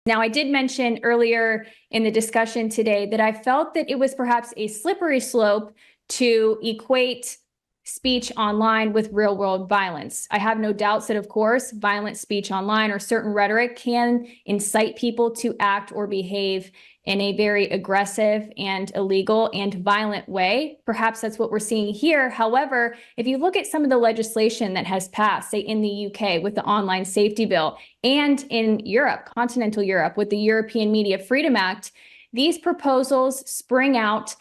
Now, I did mention earlier in the discussion today that I felt that it was perhaps a slippery slope to equate speech online with real world violence. I have no doubts that, of course, violent speech online or certain rhetoric can incite people to act or behave in a very aggressive and illegal and violent way. Perhaps that's what we're seeing here. However, if you look at some of the legislation that has passed, say in the UK with the online safety bill, and in Europe, continental Europe, with the European Media Freedom Act, these proposals spring out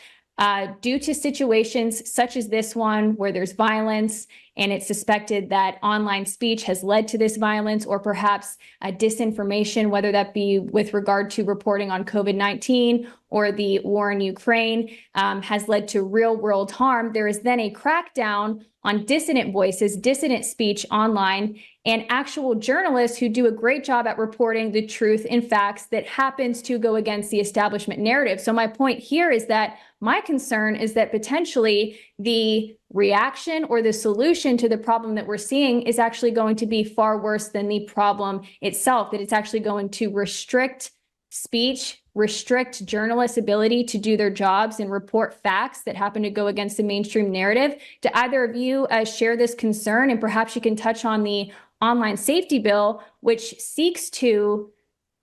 due to situations such as this one, where there's violence and it's suspected that online speech has led to this violence, or perhaps disinformation, whether that be with regard to reporting on COVID-19 or the war in Ukraine, has led to real world harm. There is then a crackdown on dissident voices, dissident speech online, and actual journalists who do a great job at reporting the truth and facts that happens to go against the establishment narrative. So my point here is that my concern is that potentially the reaction or the solution to the problem that we're seeing is actually going to be far worse than the problem itself, that it's actually going to restrict speech, restrict journalists' ability to do their jobs and report facts that happen to go against the mainstream narrative. Do either of you share this concern? And perhaps you can touch on the online safety bill, which seeks to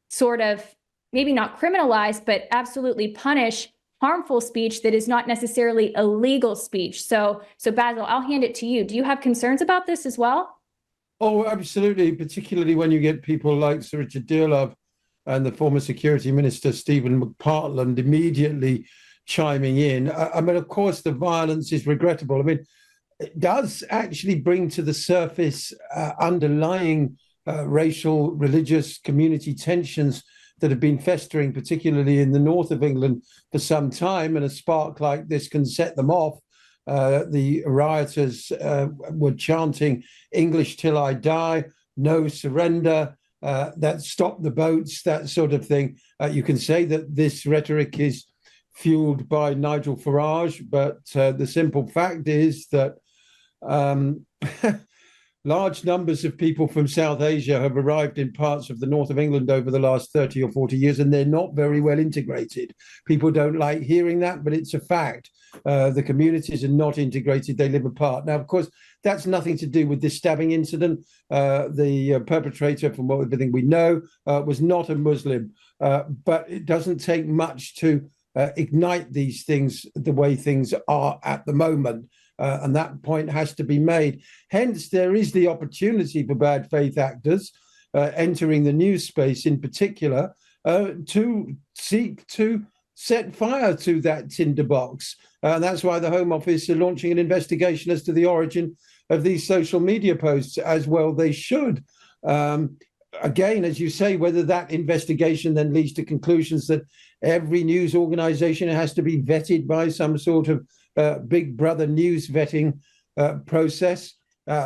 sort of maybe not criminalize, but absolutely punish harmful speech that is not necessarily illegal speech. So Basil, I'll hand it to you. Do you have concerns about this as well? Oh, absolutely, particularly when you get people like Sir Richard Dearlove and the former Security Minister, Stephen McPartland, immediately chiming in. I mean, of course, the violence is regrettable. I mean, it does actually bring to the surface underlying racial, religious, community tensions that have been festering, particularly in the north of England, for some time. And a spark like this can set them off. The rioters were chanting, "English till I die," "No surrender," that "stop the boats," that sort of thing. You can say that this rhetoric is fueled by Nigel Farage, but the simple fact is that large numbers of people from South Asia have arrived in parts of the north of England over the last 30 or 40 years, and they're not very well integrated. People don't like hearing that, but it's a fact. The communities are not integrated, they live apart. Now, of course, that's nothing to do with this stabbing incident. The perpetrator, from everything we know, was not a Muslim, but it doesn't take much to ignite these things the way things are at the moment. And that point has to be made. Hence, there is the opportunity for bad faith actors entering the news space in particular to seek to set fire to that tinderbox. That's why the Home Office are launching an investigation as to the origin of these social media posts, as well they should. Again, as you say, whether that investigation then leads to conclusions that every news organization has to be vetted by some sort of Big Brother news vetting process,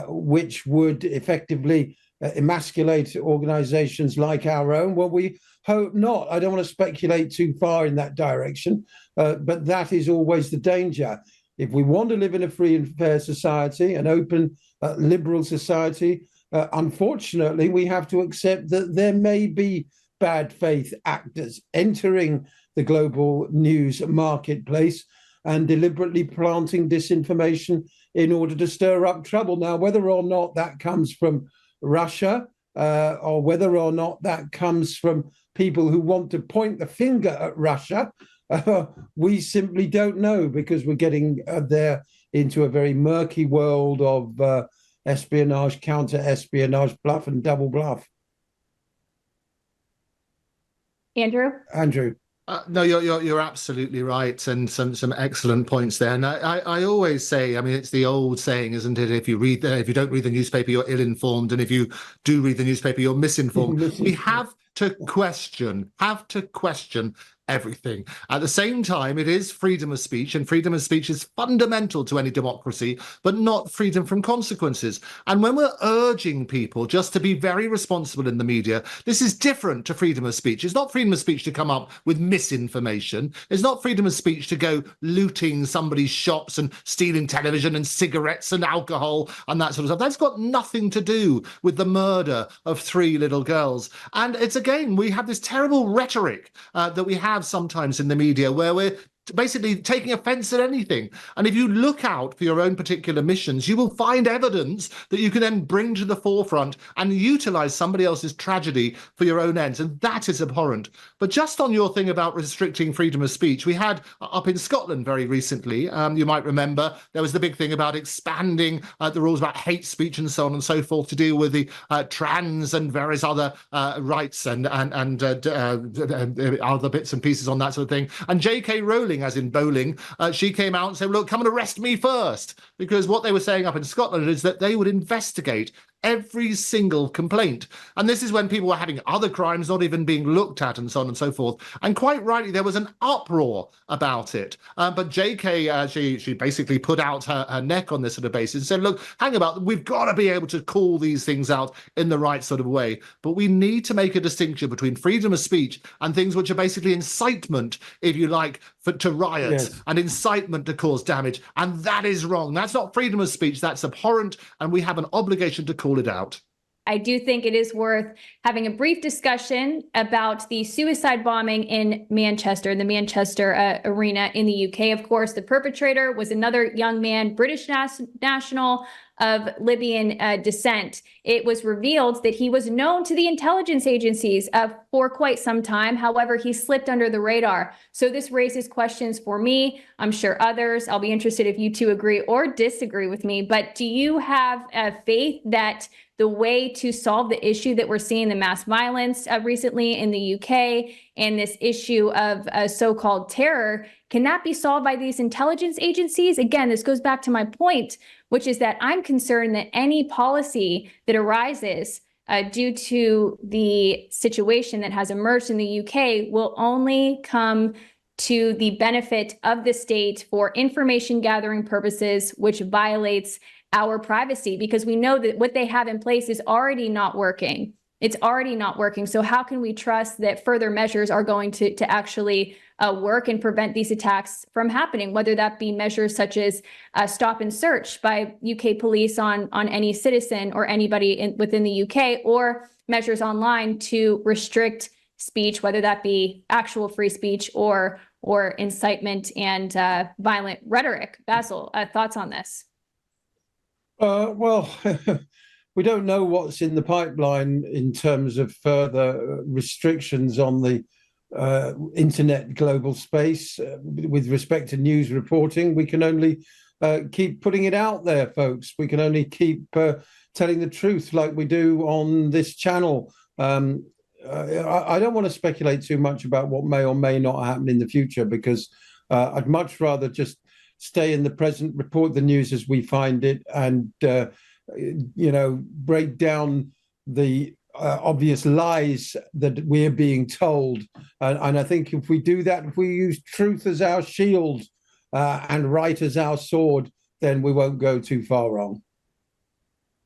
which would effectively emasculate organizations like our own. Well, we hope not. I don't want to speculate too far in that direction, but that is always the danger. If we want to live in a free and fair society, an open, liberal society, unfortunately, we have to accept that there may be bad faith actors entering the global news marketplace and deliberately planting disinformation in order to stir up trouble. Now, whether or not that comes from Russia or whether or not that comes from people who want to point the finger at Russia, we simply don't know, because we're getting there into a very murky world of espionage, counter-espionage, bluff and double bluff. Andrew. No, you're absolutely right, and some excellent points there. And I always say, I mean, it's the old saying, isn't it? If you don't read the newspaper, you're ill-informed, and if you do read the newspaper, you're misinformed. We have to question everything. At the same time, it is freedom of speech, and freedom of speech is fundamental to any democracy, but not freedom from consequences. And when we're urging people just to be very responsible in the media, this is different to freedom of speech. It's not freedom of speech to come up with misinformation. It's not freedom of speech to go looting somebody's shops and stealing television and cigarettes and alcohol and that sort of stuff. That's got nothing to do with the murder of 3 little girls. And it's, again, we have this terrible rhetoric that we have sometimes in the media where we're basically taking offense at anything. And if you look out for your own particular missions, you will find evidence that you can then bring to the forefront and utilize somebody else's tragedy for your own ends. And that is abhorrent. But just on your thing about restricting freedom of speech, we had up in Scotland very recently, you might remember, there was the big thing about expanding the rules about hate speech and so on and so forth to deal with the trans and various other rights and other bits and pieces on that sort of thing. And J.K. Rowling, as in bowling, she came out and said, look, come and arrest me first. Because what they were saying up in Scotland is that they would investigate every single complaint. And this is when people were having other crimes not even being looked at and so on and so forth. And quite rightly, there was an uproar about it. But JK, she basically put out her neck on this sort of basis and said, look, hang about, we've got to be able to call these things out in the right sort of way. But we need to make a distinction between freedom of speech and things which are basically incitement, if you like, to riot, yes, and incitement to cause damage. And that is wrong. That's not freedom of speech. That's abhorrent. And we have an obligation to call it out. I do think it is worth having a brief discussion about the suicide bombing in Manchester, the Manchester arena in the UK. Of course, the perpetrator was another young man, British national of Libyan descent. It was revealed that he was known to the intelligence agencies for quite some time. However, he slipped under the radar. So this raises questions for me. I'm sure others. I'll be interested if you two agree or disagree with me. But do you have faith that the way to solve the issue that we're seeing, the mass violence recently in the UK and this issue of so-called terror, can that be solved by these intelligence agencies? Again, this goes back to my point, which is that I'm concerned that any policy that arises due to the situation that has emerged in the UK will only come to the benefit of the state for information gathering purposes, which violates our privacy, because we know that what they have in place is already not working. It's already not working. So how can we trust that further measures are going to actually work and prevent these attacks from happening, whether that be measures such as stop and search by UK police on any citizen or anybody within the UK, or measures online to restrict speech, whether that be actual free speech or incitement and violent rhetoric. Basil, thoughts on this? Well, we don't know what's in the pipeline in terms of further restrictions on the internet global space with respect to news reporting. We can only keep putting it out there, folks. We can only keep telling the truth like we do on this channel. I don't want to speculate too much about what may or may not happen in the future, because I'd much rather just stay in the present, report the news as we find it, and break down the obvious lies that we're being told. And I think if we do that, if we use truth as our shield and right as our sword, then we won't go too far wrong.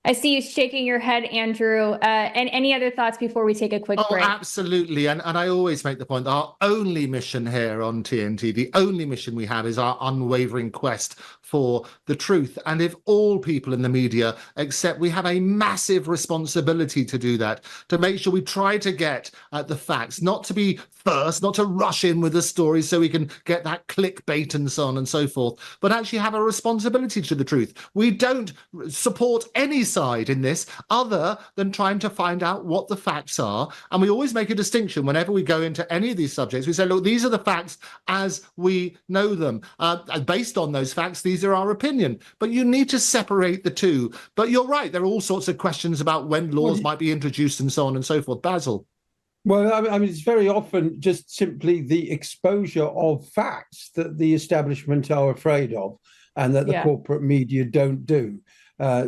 I see you shaking your head, Andrew. And any other thoughts before we take a quick break? Absolutely. And I always make the point that our only mission here on TNT, the only mission we have, is our unwavering quest for the truth. And if all people in the media accept, we have a massive responsibility to do that, to make sure we try to get at the facts, not to be first, not to rush in with the story so we can get that clickbait and so on and so forth, but actually have a responsibility to the truth. We don't support any side in this other than trying to find out what the facts are. And we always make a distinction whenever we go into any of these subjects. We say, look, these are the facts as we know them. Based on those facts, these are our opinion. But you need to separate the two. But you're right, there are all sorts of questions about when laws might be introduced and so on and so forth. Basil. Well, I mean, it's very often just simply the exposure of facts that the establishment are afraid of and that the corporate media don't do.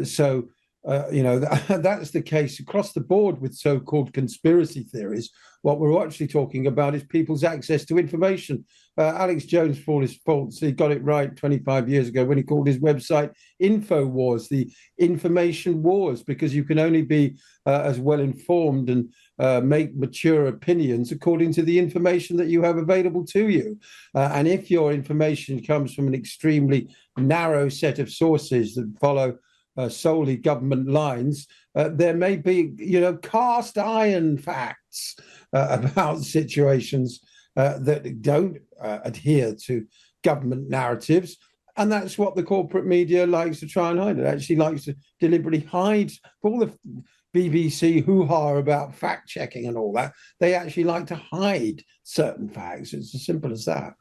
So that's the case across the board with so-called conspiracy theories. What we're actually talking about is people's access to information. Alex Jones, for all his faults, he got it right 25 years ago when he called his website InfoWars, the information wars, because you can only be as well informed and make mature opinions according to the information that you have available to you. And if your information comes from an extremely narrow set of sources that follow solely government lines, there may be, cast iron facts about situations that don't adhere to government narratives. And that's what the corporate media likes to try and hide. It actually likes to deliberately hide all the BBC hoo-ha about fact checking and all that. They actually like to hide certain facts. It's as simple as that.